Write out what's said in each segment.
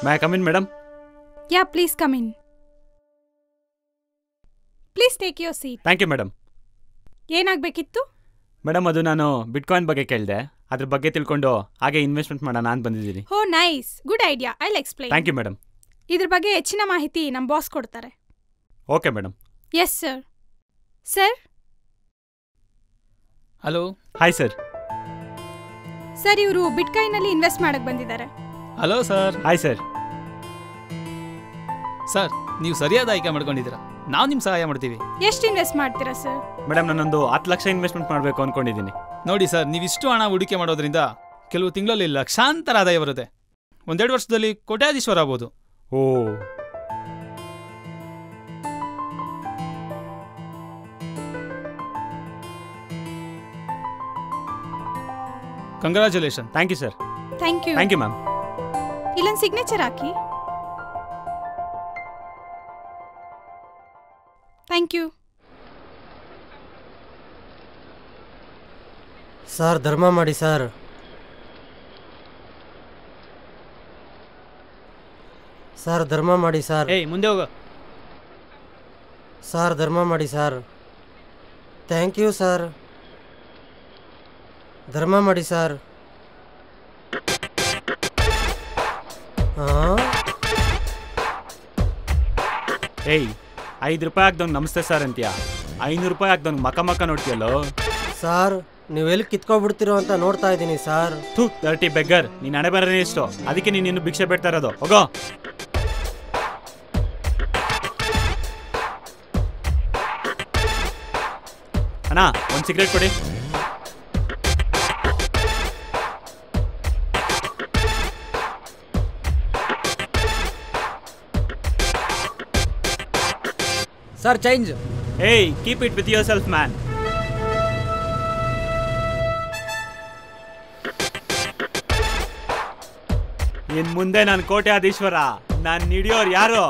May I come in, madam? Yeah, please come in. Please take your seat. Thank you, madam. ಏನಾಗಬೇಕಿತ್ತು? Madam ಅದು ನಾನು bitcoin ಬಗ್ಗೆ ಕೇಳಿದೆ. ಅದ್ರ ಬಗ್ಗೆ ತಿಳ್ಕೊಂಡು ಹಾಗೆ ಇನ್ವೆಸ್ಟ್ಮೆಂಟ್ ಮಾಡೋಣ ಅಂತ ಬಂದಿದ್ದೀನಿ. Oh nice, good idea. I will explain. Thank you madam. ಇದ್ರ ಬಗ್ಗೆ ಹೆಚ್ಚಿನ ಮಾಹಿತಿ ನಮ್ಮ ಬಾಸ್ ಕೊಡ್ತಾರೆ. Okay madam. Yes sir. Sir. Hello. Hi sir. Sir, ಇವರು ಬಿಟ್ಕಾಯಿನಲ್ಲಿ ಇನ್ವೆಸ್ಟ್ ಮಾಡಕ್ಕೆ ಬಂದಿದ್ದಾರೆ. Hello sir. Hi sir. Sir, ನೀವು ಸರಿಯಾದ ಆಯ್ಕೆ ಮಾಡ್ಕೊಂಡಿದ್ದೀರಾ. ನಾವು ನಿಮ್ಮ ಸಹಾಯ ಮಾಡ್ತೀವಿ. ಎಷ್ಟು ಇನ್ವೆಸ್ಟ್ ಮಾಡ್ತೀರಾ ಸರ್? ಮೇಡಮ್, ನಾನೊಂದು 10 ಲಕ್ಷ ಇನ್ವೆಸ್ಟ್ಮೆಂಟ್ ಮಾಡಬೇಕು ಅಂದ್ಕೊಂಡಿದ್ದೀನಿ. ನೋಡಿ ಸರ್, ನೀವಿಷ್ಟು ಹಣ ಹೂಡಿಕೆ ಮಾಡೋದ್ರಿಂದ ಕೆಲವು ತಿಂಗಳಲ್ಲಿ ಲಕ್ಷಾಂತರ ಆದಾಯ ಬರುತ್ತೆ. 1-2 ವರ್ಷದಲ್ಲಿ ಕೋಟ್ಯಾಧೀಶ್ವರ ಆಗ್ಬೋದು. Oh, congratulation. Thank you sir. Thank you. Thank you ma'am. ಇಲ್ಲೊಂದು ಸಿಗ್ನೇಚರ್ ಹಾಕಿ. Thank you. ಸರ್, ಧರ್ಮ ಮಾಡಿ ಸರ್. ಸರ್, ಧರ್ಮ ಮಾಡಿ ಸರ್. ಏಯ್, ಮುಂದೆ ಹೋಗೋ. ಸರ್, ಧರ್ಮ ಮಾಡಿ ಸರ್. Thank you sir. ಧರ್ಮ ಮಾಡಿ ಸರ್. ಹಾಂ, ಏಯ್, 5 ರೂಪಾಯಿ ಹಾಕ್ದವ್ನು ನಮಸ್ತೆ ಸರ್ ಅಂತೀಯ, 500 ರೂಪಾಯಿ ಹಾಕ್ದವ್ನು ಮಕ್ಕ ನೋಡ್ತೀಯಲ್ಲೋ. ಸರ್, ನೀವೆಲ್ಲಿ ಕಿತ್ಕೊಬಿಡ್ತೀರೋ ಅಂತ ನೋಡ್ತಾ ಇದ್ದೀನಿ ಸರ್. ಥೂ, 30 ಬೆಗ್ಗರ್. ನೀನು ಹಣೆ ಬರೋನೇ ಇಷ್ಟು, ಅದಕ್ಕೆ ನೀನು ಇನ್ನು ಭಿಕ್ಷೆ ಬಿಡ್ತಾ ಇರೋದು. ಹೋಗೋ. ಅಣ್ಣ, ಒಂದು ಸಿಗರೇಟ್ ಕೊಡಿ. Sir, change. Hey, keep it with yourself, man. ಇನ್ ಮುಂದೆ ನಾನು ಕೋಟ್ಯಾಧೀಶ್ವರ. ನಾನು ಹಿಡಿಯೋರು ಯಾರು?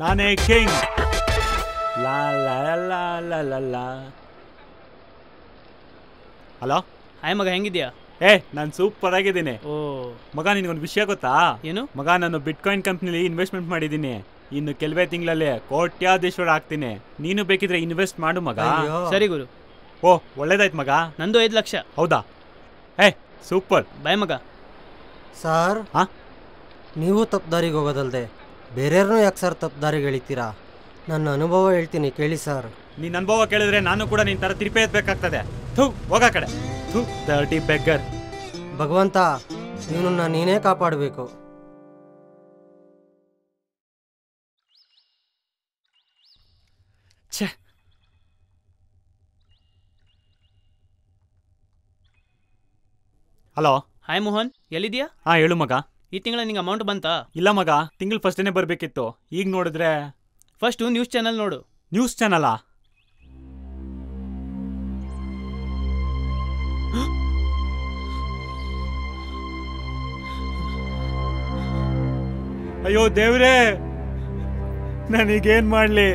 ನಾನೇ ಕಿಂಗ್. ಲಾ ಲಾ ಲಾ ಲಾ ಲಾ ಲಾ. ಹಲೋ. ಹಾಯ್ ಮಗ, ಹೆಂಗಿದ್ಯಾ? ನಾನು ಸೂಪರ್ ಆಗಿದ್ದೀನಿ. ಓ ಮಗ, ನಿನಗೊಂದು ವಿಷಯ ಗೊತ್ತಾ? ಏನು? ಮಗ, ನಾನು ಬಿಟ್ಕಾಯಿನ್ ಕಂಪ್ನಿಲಿ ಇನ್ವೆಸ್ಟ್ಮೆಂಟ್ ಮಾಡಿದ್ದೀನಿ. ಇನ್ನು ಕೆಲವೇ ತಿಂಗಳಲ್ಲಿ ಕೋಟ್ಯಾಧೀಶ್ವರ ಆಗ್ತೀನಿ. ನೀನು ಬೇಕಿದ್ರೆ ಇನ್ವೆಸ್ಟ್ ಮಾಡು ಮಗ. ಸರಿ ಗುರು. ಓ, ಒಳ್ಳೇದಾಯ್ತು ಮಗ. ನಂದು 5 ಲಕ್ಷ. ಹೌದಾ? ಸೂಪರ್. ಬಾಯ್ ಮಗ. ಸರ್, ನೀವು ತಪ್ಪು ದಾರಿಗೆ ಹೋಗೋದಲ್ದೆ ಬೇರೆಯವ್ರನ್ನೂ ಯಾಕೆ ಸರ್ ತಪ್ಪು ದಾರಿಗೆ ಎಳಿತೀರಾ? ನನ್ನ ಅನುಭವ ಹೇಳ್ತೀನಿ ಕೇಳಿ ಸರ್. ನಿನ್ನ ಅನುಭವ ಕೇಳಿದ್ರೆ ನಾನು ಕೂಡ ನಿನ್ನ ಥರ ತಿರುಪೆ ಎತ್ತಬೇಕಾಗ್ತದೆ. ಥೂ, ಹೋಗ ಕಡೆ. ಥೂ, 30 ಬೆಗ್ಗರ್. ಭಗವಂತ, ಇವನನ್ನ ನೀನೇ ಕಾಪಾಡಬೇಕು. ಛೇ. ಹಲೋ. ಹಾಯ್ ಮೋಹನ್, ಎಲ್ಲಿದ್ಯಾ? ಹೇಳು ಮಗ. ಈ ತಿಂಗಳ ನಿಂಗೆ ಅಮೌಂಟ್ ಬಂತಾ? ಇಲ್ಲ ಮಗ, ತಿಂಗಳು ಫಸ್ಟೇನೆ ಬರಬೇಕಿತ್ತು. ಈಗ ನೋಡಿದ್ರೆ ಫಸ್ಟು ನ್ಯೂಸ್ ಚಾನಲ್ ನೋಡು. ನ್ಯೂಸ್ ಚಾನಲಾ? ಅಯ್ಯೋ ದೇವ್ರೇ, ನಾನೀಗೇನು ಮಾಡಲಿ?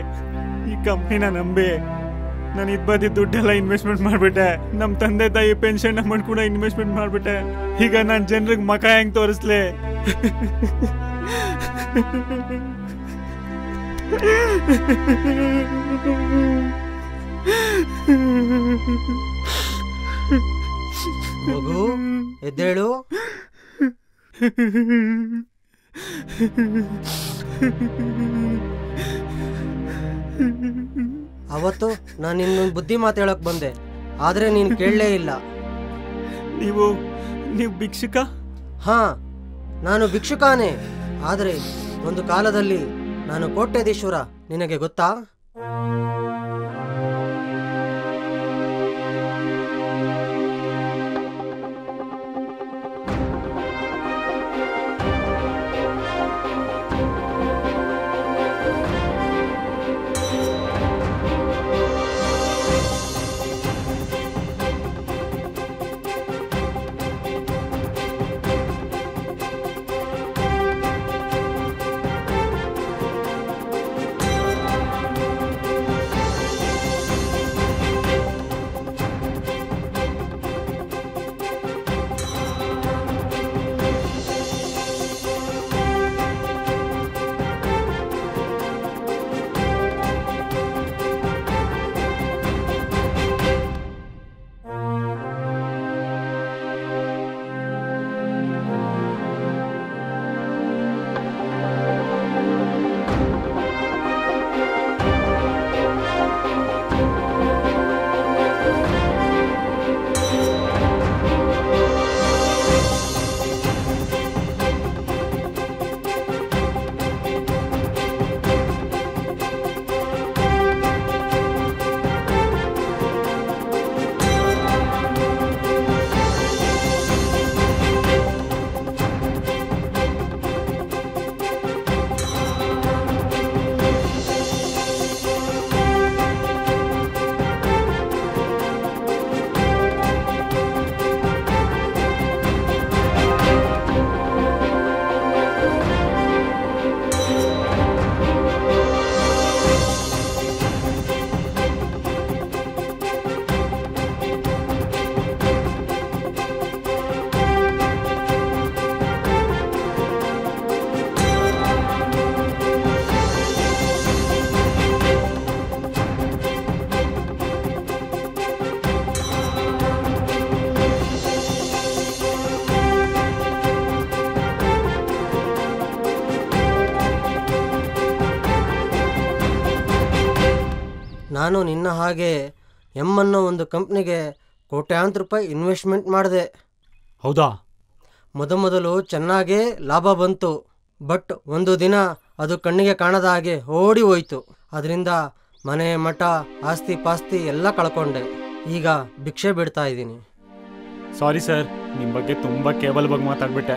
ಈ ಕಂಪ್ನಿನ ನಂಬಿ ನಾನು ಬದಿದ್ದ ದುಡ್ಡೆಲ್ಲ ಇನ್ವೆಸ್ಟ್ಮೆಂಟ್ ಮಾಡಿಬಿಟ್ಟೆ. ನಮ್ಮ ತಂದೆ ತಾಯಿ ಪೆನ್ಷನ್ ಅಮೌಂಟ್ ಕೂಡ ಇನ್ವೆಸ್ಟ್ಮೆಂಟ್ ಮಾಡಿಬಿಟ್ಟೆ. ಈಗ ನಾನು ಜನರಿಗೆ ಮಕ ಹೆಂಗೆ ತೋರಿಸ್ಲಿ? ಮಗು, ಎದ್ದೇಳು. ಅವತ್ತು ನಾನು ಇನ್ನೊಂದು ಬುದ್ಧಿ ಮಾತು ಹೇಳಕ್ ಬಂದೆ, ಆದ್ರೆ ನೀನು ಕೇಳಲೇ ಇಲ್ಲ. ನೀವು ಭಿಕ್ಷುಕ? ಹಾ, ನಾನು ಭಿಕ್ಷುಕಾನೇ. ಆದರೆ ಒಂದು ಕಾಲದಲ್ಲಿ ನಾನು ಕೋಟ್ಯಾಧೀಶ್ವರ. ನಿನಗೆ ಗೊತ್ತಾ? ನಾನು ನಿನ್ನ ಹಾಗೆ ಎಮ್ ಅನ್ನೋ ಒಂದು ಕಂಪ್ನಿಗೆ ಕೋಟ್ಯಾಂತರ ರೂಪಾಯಿ ಇನ್ವೆಸ್ಟ್ಮೆಂಟ್ ಮಾಡಿದೆ. ಹೌದಾ? ಮೊದಲು ಚೆನ್ನಾಗೇ ಲಾಭ ಬಂತು. ಬಟ್ ಒಂದು ದಿನ ಅದು ಕಣ್ಣಿಗೆ ಕಾಣದ ಹಾಗೆ ಓಡಿ ಹೋಯ್ತು. ಅದರಿಂದ ಮನೆ ಮಠ ಆಸ್ತಿ ಪಾಸ್ತಿ ಎಲ್ಲ ಕಳ್ಕೊಂಡೆ. ಈಗ ಭಿಕ್ಷೆ ಬಿಡ್ತಾ ಇದ್ದೀನಿ. ಸಾರಿ ಸರ್, ನಿಮ್ಮ ಬಗ್ಗೆ ತುಂಬ ಕೇಬಲ್ ಬಗ್ಗೆ ಮಾತಾಡ್ಬಿಟ್ಟೆ.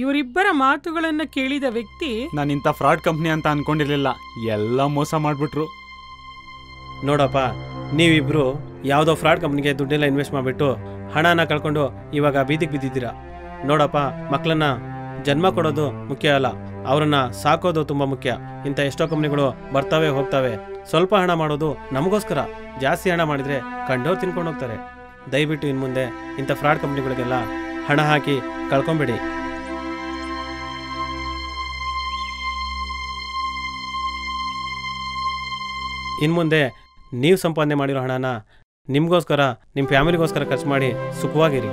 ಇವರಿಬ್ಬರ ಮಾತುಗಳನ್ನು ಕೇಳಿದ ವ್ಯಕ್ತಿ, ನಾನು ಇಂಥ ಫ್ರಾಡ್ ಕಂಪ್ನಿ ಅಂತ ಅನ್ಕೊಂಡಿರ್ಲಿಲ್ಲ, ಎಲ್ಲ ಮೋಸ ಮಾಡಿಬಿಟ್ರು. ನೋಡಪ್ಪ, ನೀವಿಬ್ರು ಯಾವುದೋ ಫ್ರಾಡ್ ಕಂಪ್ನಿಗೆ ದುಡ್ಡೆಲ್ಲ ಇನ್ವೆಸ್ಟ್ ಮಾಡಿಬಿಟ್ಟು ಹಣನ ಕಳ್ಕೊಂಡು ಇವಾಗ ಬೀದಿಗೆ ಬಿದ್ದಿದ್ದೀರಾ. ನೋಡಪ್ಪ, ಮಕ್ಕಳನ್ನ ಜನ್ಮ ಕೊಡೋದು ಮುಖ್ಯ ಅಲ್ಲ, ಅವರನ್ನ ಸಾಕೋದು ತುಂಬ ಮುಖ್ಯ. ಇಂಥ ಎಷ್ಟೋ ಕಂಪ್ನಿಗಳು ಬರ್ತವೆ ಹೋಗ್ತವೆ. ಸ್ವಲ್ಪ ಹಣ ಮಾಡೋದು ನಮಗೋಸ್ಕರ, ಜಾಸ್ತಿ ಹಣ ಮಾಡಿದರೆ ಕಂಡೋರು ತಿನ್ಕೊಂಡು ಹೋಗ್ತಾರೆ. ದಯವಿಟ್ಟು ಇನ್ನು ಮುಂದೆ ಇಂಥ ಫ್ರಾಡ್ ಕಂಪ್ನಿಗಳಿಗೆಲ್ಲ ಹಣ ಹಾಕಿ ಕಳ್ಕೊಂಬೇಡಿ. ಇನ್ನು ಮುಂದೆ ನೀವು ಸಂಪಾದನೆ ಮಾಡಿರೋ ಹಣನ ನಿಮಗೋಸ್ಕರ, ನಿಮ್ಮ ಫ್ಯಾಮಿಲಿಗೋಸ್ಕರ ಖರ್ಚು ಮಾಡಿ ಸುಖವಾಗಿರಿ.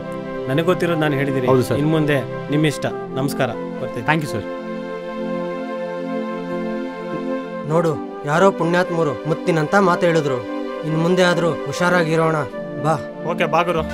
ನನಗೆ ಗೊತ್ತಿರೋದು ನಾನು ಹೇಳಿದ್ದೀನಿ. ಇನ್ನು ಮುಂದೆ ನಿಮ್ಮ ಇಷ್ಟ. ನಮಸ್ಕಾರ, ಬರ್ತೀನಿ. Thank you sir. ನೋಡು, ಯಾರೋ ಪುಣ್ಯಾತ್ಮರು ಮುತ್ತಿನಂತ ಮಾತು ಹೇಳಿದ್ರು. ಇನ್ನು ಮುಂದೆ ಆದರೂ ಹುಷಾರಾಗಿರೋಣ. ಬಾ. ಓಕೆ, ಬಾಗುರು.